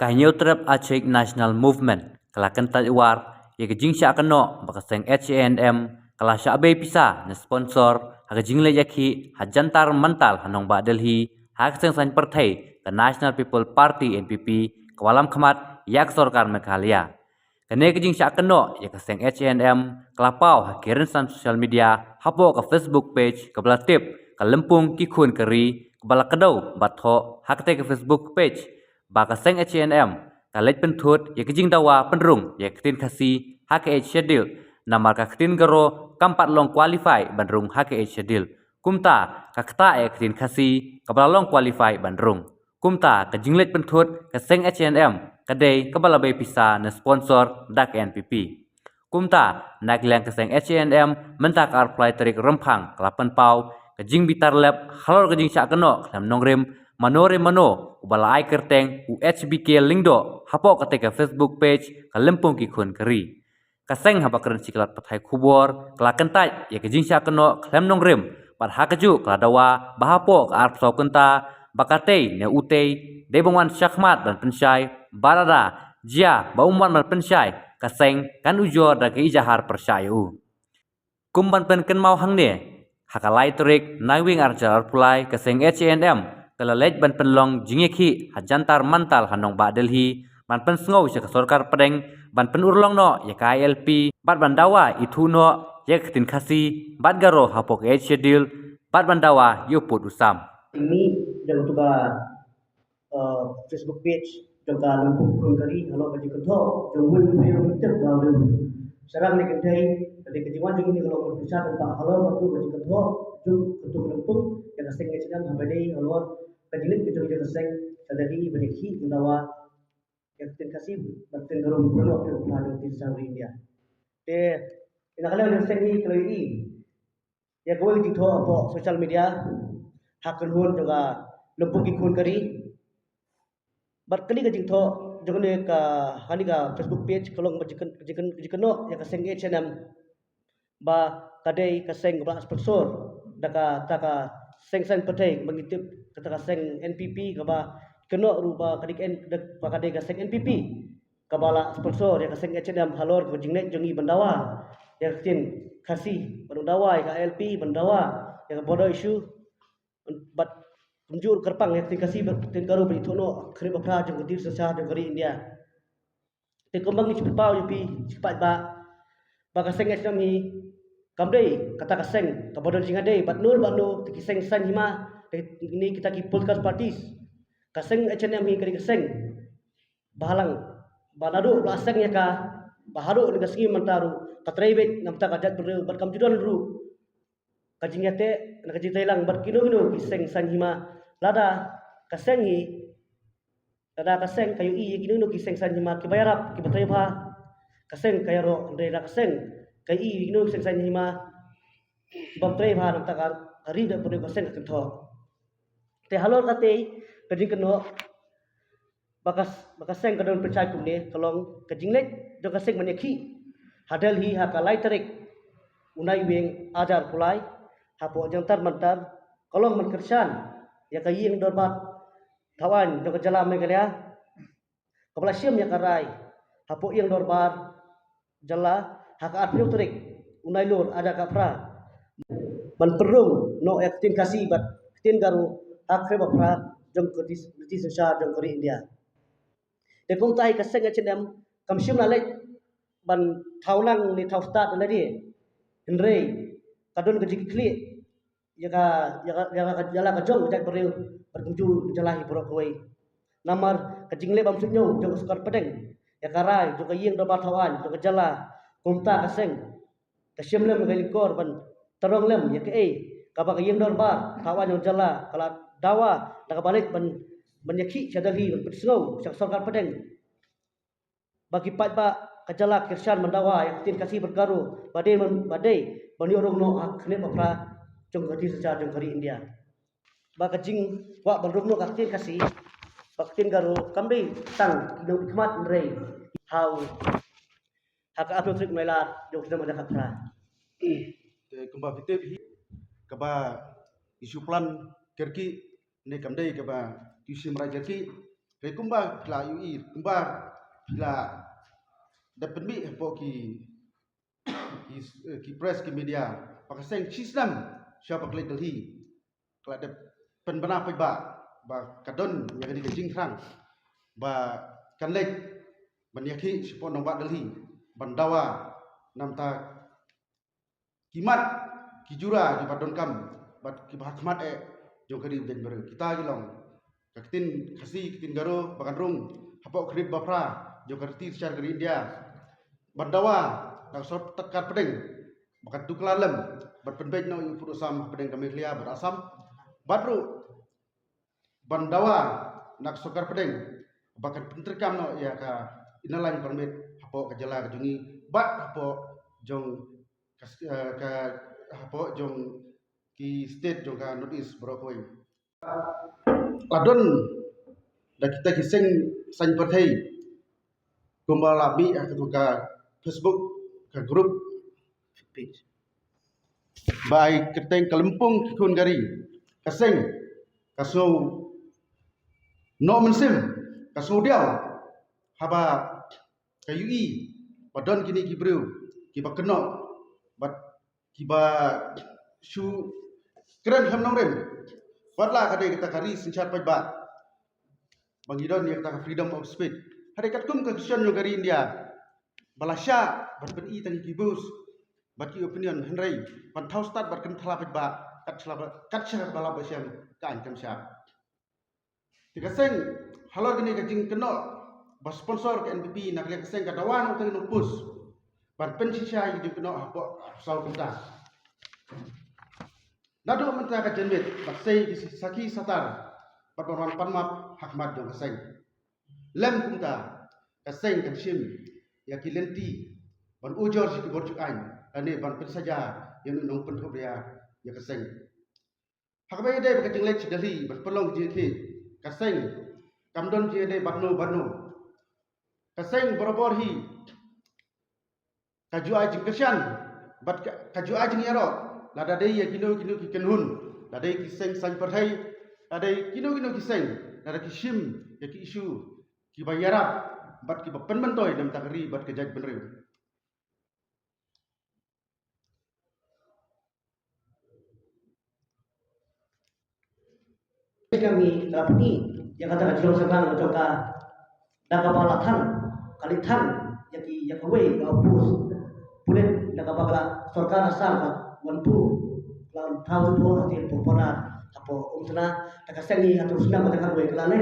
Kahinyo terap Aceh National Movement kalakan taliwar ya kejing sya kano bakaseng HNM kala sya abe pisa na sponsor hagajing le yakhi hajantar mental hanong ba Delhi hakseng san partai ke National People Party NPP kawalam khamat yak sorkar Meghalaya. Kene kejing sya kano ya kaseng HNM kelapau hakirin san sosial media hapo ke Facebook page kebala tip ke lempung kikun keri kebala kedau batho hakte ke Facebook page baka seng HNM kalet pentut ya kejing dawa penrung ya ketin kasi HKH schedule namar ka ketin garo kampat long qualify bandrung HKH schedule kumta ka kta ya ketin kasi kabala long qualify bandrung kumta ka jinglet pentut ka seng HNM kadai kabala bay pisa na sponsor dak NPP kumta nakliang ka seng HNM mentak apply tarik rempang kelapan pau ka jing bitar lab halor ka jing sya kano klam nongrem manore mano ubala ai kerteng UHBK lingdo hapo ketika Facebook page kalempung ki khun keri kaseng haba keren siklat pathai khubor kala kentai ya kejing sya keno klem nongrem par hakaju kala dawa bahapo ka arpso kenta bakate ne utei debongwan syakmat dan pensyai barada jia baumwan dan pensyai kaseng kan ujor da ke ijahar persyayu kumban pen ken mau hangne hakalai terik naiwing arjar pulai kaseng HNM kalalet ban penlong jingeki hajantar mantal hanong ba Delhi ban pen sngow se sorkar pedeng ban pen urlong no ya KLP bat bandawa itu no ya ketin khasi bat garo hapok schedule bat bandawa yuput usam ini dan untuk Facebook page juga lempung kari kalau bagi ketua jauh lebih betul baru sekarang ni kedai dari kejiwan juga ni kalau bisa tentang kalau waktu bagi ketua jauh ketua lempung yang asing sedang habadai kalau kajilit kita juga asing tadi beriki mendawa yang kasih berten garum penuh untuk ada di seluruh India. Ina kalau yang asing ni kalau ini ya kau di ketua apa sosial media hakun hun juga lempung ikun kari berkali kali tho jangan ka hani ka Facebook page kalau jikan no ya kaseng HNM ba kadai kaseng ba sponsor daka taka seng sen patai mengitip kata kaseng NPP ka ba keno ruba kadik en ba kadai kaseng NPP ka bala sponsor ya kaseng HNM halor ko jingnek jongi bandawa ya tin kasih bandawa ya LP bandawa ya bodo isu bat kunjur kerpang yang kasih bertingkaru beri tono kerip apa jeng ketir sesah jeng keri India tekembang ni cepat pau yupi cepat ba kaseng HNM ni kamdei kata kaseng kabodol jingadei batnul banu tikiseng san hima ini kita ki podcast parties kaseng HNM ni kari kaseng bahalang banadu laseng ya ka baharu ni kasih mantaru katreibet namta kajat berkam judon ru kajingate nak jitailang berkino-kino kiseng san hima lada kaseng hi lada kaseng kayu i kino kiseng san hima kibayarap kibatreba kaseng kayaro ndai kaseng kai i kino kiseng san hima batreba namta kari da pune kaseng ketho te halor kate kading keno bakaseng kadon percaya kumne kalong kajinglet do kaseng manyaki hadal hi hakalai tarik unai weng ajar pulai hapo jantar mantar kolong menkersan ya kaying dorbat tawan do jalan megalya kabla siam ya karai hapo yang dorbar jala haka atnyo tarik unai lur ada kapra man perung no yaktin kasih bat tin garu hakre bapra jong kodi sesha jong kori India de kong tai kaseng HNM kam siam lalek ban thaulang ni thau start ladi henrei kadon kejik kli jala ka jong jak bereu berkunju jalahi pura koi namar kejingle bam sunyo jong sukar pedeng ya karai jo kaying do bathawan jo jala kumta kaseng kasim lem gali kor ban terong lem ya ke kaba kaying dor bar tawan jo jala kala dawa nak balik ban menyaki sadali bersengau sak sukar pedeng bagi pat ba kajala kirsan mendawa yang tin kasih bergaru badai bani orang no akhne mapra jong kadi secara jong kari India ba kajing wa bandung no kaktin kasih baktin garu kamri tang kidong ikmat rei how haka atlo trik mela jong sedang ada kapra kemba fitib hi kaba isu plan kerki ne kamdai kaba isu mara kerki Dari kumba pila UI, kumba pila dapat mi hapo ki press ki media. Pakaseng sistem siapa klik Delhi. Kalau ada penbena ba kadon yang di jing krang ba kanlek banyaki sipo nombak Delhi bandawa namta kimat kijura di padon kam bat ki hakmat jong kadi ben ber kita gilong kakitin khasi kitin garo bakan rung hapo kredit bapra jong karti secara kadi India bandawa nak sot tekar pedeng bakat duklalem bat penbek no yu purusam pedeng kami klia berasam badru bandawa nak sokar pedeng bakat penterkam no ya ka inalan permit hapo ka jala ka jungi bat hapo jong ka hapo jong ki state jong ka notice brokoi ladon da kita kiseng san perthai kumba labi ka Facebook ka grup page bai keteng kelempung kikun gari kaseng kasau no mensim kasau diau haba kayui padon kini kibru kiba keno bat kiba shu keren hamnong rem batla kade kita kari sincat pajba bangidon yang kita freedom of speech hari katkum ke question yo gari India balasya bat i tangi kibus bat ki opinion henry ban thau start bat kan thala pajba kat sya bala basyam kan kam sya tikaseng halor gini kajing keno bas sponsor ke NPP nak lihat kaseng kadawan utang nupus ban pensisya yang keno hapo sal kita nado mentah ka jenbet baksei saki satar perbaruan panmap hakmat jong kaseng lem kumta kaseng kanshim ya kilenti ban ujor si borjuk ain ane ban pensaja yang nong penthop ya kaseng hakbai dai bakajing lech Delhi ban pelong jiti kaseng kamdon je de barno kaseng borobor hi kaju ajing kesyan bat kaju ajing yaro lada dei ya kino ki kenhun lada dei kiseng san perthai lada dei kino kiseng lada kishim ya ki isu ki bayara bat ki pen mentoy dam takri bat kejaj benrew kami rapni yang kata jero sekarang joka daga balatan kalitan yaki yakawe ka opus pulen daga bagala sarkar asal ka wantu lawan tahu tu hati popona apo umtna daga sengi atau sunang daga we kelane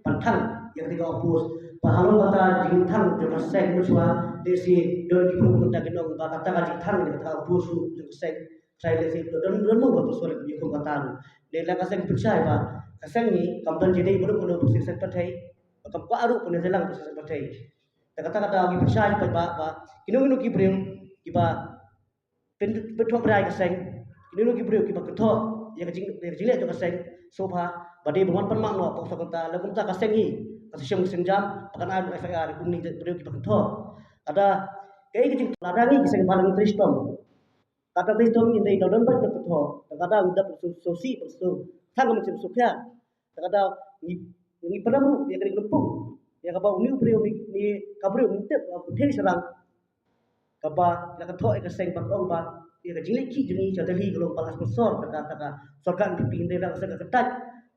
pantang yang tiga opus pahalo kata jintang joka seng muswa desi don kipu kunta genong kata ka jintang daga opus joka seng saya desi don mo ba sore ko kata de daga seng percaya ba kaseng ni kamdan jadi belum kena proses partai kam ko aru pun jelang proses partai kata-kata gi percaya ba kinu ki breu ki ba petho brai kaseng kinu ki breu ki ba ketho ya jile to kaseng sofa bade bangwan pan mak no pokso kata lakum ta kaseng ni kasem senjam pakan adu FIR kumni breu ki ba ketho ada kai ki ladani kiseng paling tristom kata tristom ni dai dodon ba ketho kata udah sosi perso tang macam sukya kada ni peramu ya kali lempung ya kaba uni uprio ni kabrio mintep putih serang kaba la katho ka seng bakong ba ya ka jili ki jini jadali golong palas sponsor kata sorkan pipinde la seng ketat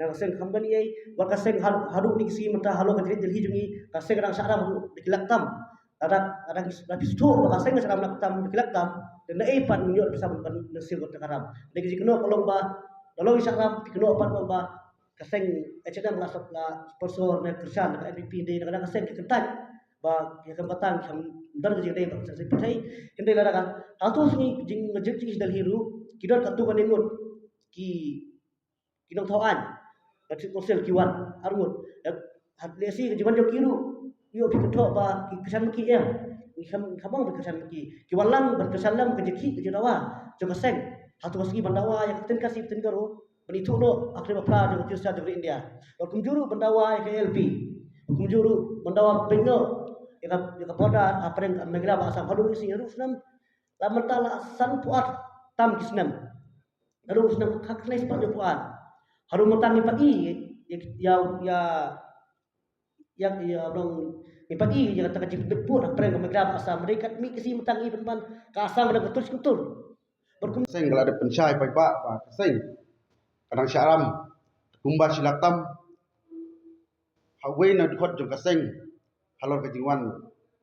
na seng company ai wa ka seng hadu ni si mata halo ka jili jini ka seng rang saram dikilak tam ada lagi sto ka seng saram nak tam dikilak tam dan ai pan nyot bersama pan nasir kota karam de ki keno kolong ba kalau isaram keno pan ba kaseng ecedam la sponsor na kersan na NPP de na kaseng ketat ba ya kembatan kam dar je de ba sa patai hindi la ka ato sini jing ngejek jing dal hiru kidot katu kan ngut ki kinong thawan ka sel kiwan arngut hat lesi jiban jo kiru yo ki ketho ba ki kesan ki em ki khamang ba kesan ki walang berkesan lam ke jeki ke jawa jo kaseng ato sini bandawa ya ten kasih ten garo itu no akhirnya pra dengan tiada dari India. Kalau juru bandawa ke LP, juru bandawa penyo, yang kepada apa yang mereka bahasa kalau isi harus nam, lama tala san puat tam kisnam, harus nam kaknes pada puat, harus matang ni pagi ya yang ia belum ipati yang kata kecil betul apa yang kemegram asam mereka mi kesi metang i penpan ke asam ada betul berkum Seng kalau ada pensyai pai pak seng kadang syaram kumba silatam hawe na dukot jong kaseng halor kejingwan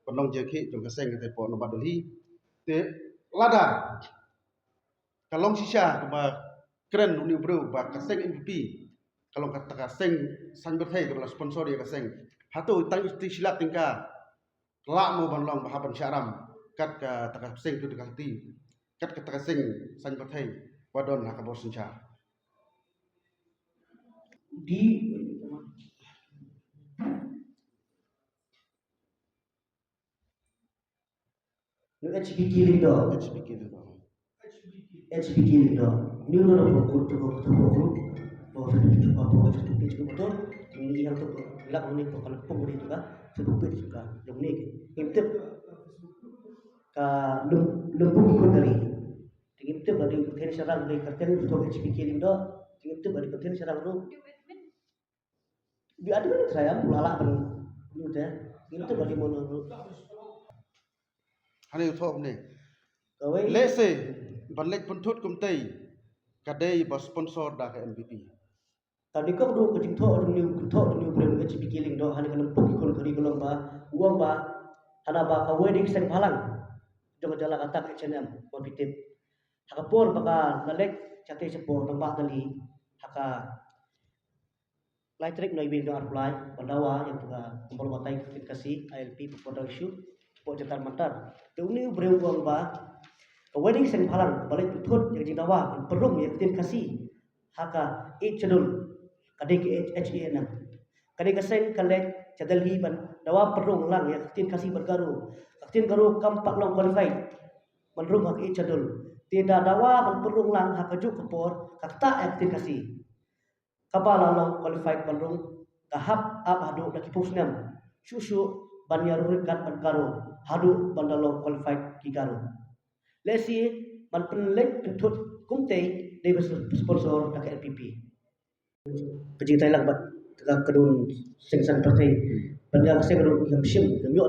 penong jeki jong kaseng te po no badali te lada kalong sisa kuma keren uni bro ba kaseng MVP kalau kata kaseng sang berthai kepada sponsor dia kaseng hatu tang isti silat tingka la mo banlong bahaban syaram kat ka taka kaseng tu dekanti kat ka taka kaseng sang berthai wadon hakabos sencha di no HBK lindo HBK tu HBK lindo ni no no ko bahwa saya cuba bahwa saya cuba betul ini yang tu bilang ini tu kalau pun itu kan saya cuba juga yang ni itu ka lembung ikut dari itu bagi kerja serang dari kerja itu HBK lindo itu bagi kerja serang tu di ada saya lala pen itu bagi mono hani thom ni kawai lese balek puntut kumtei kadai ba sponsor da ka MVP tadi kau dulu kecil thok ni boleh HBK lindo hani kan lembung ikut dari golong ba uang ba hana ba kawai di sen halang jong jala kata ke channel positif hakapor baka nalek chate sepo nampak tali haka Lightrik no ibin do apply pandawa yang tuga kumpul matai kasih ILP pada isu po jatar mantar te uni breu uang ba ka wedding sen phalang balik thut yang jinawa perum yang tin kasih haka e chadul kadai ke HEN kadai ka sen kalek chadal hi ban dawa perung lang yang tin kasih bergaru tin garu kampak long qualified menrung hak e chadul tidak dawa ban perung lang haka juk kapor kakta tin kasih kapala long qualified balrung kahap ap hadu laki pusnam susu banyaru kat bankaro hadu bandalong qualified kigaro lesi man penlek pentut kumte de sponsor dak LPP keji thailand bat kedun sengsan partai bandang sengro yang sim yang yo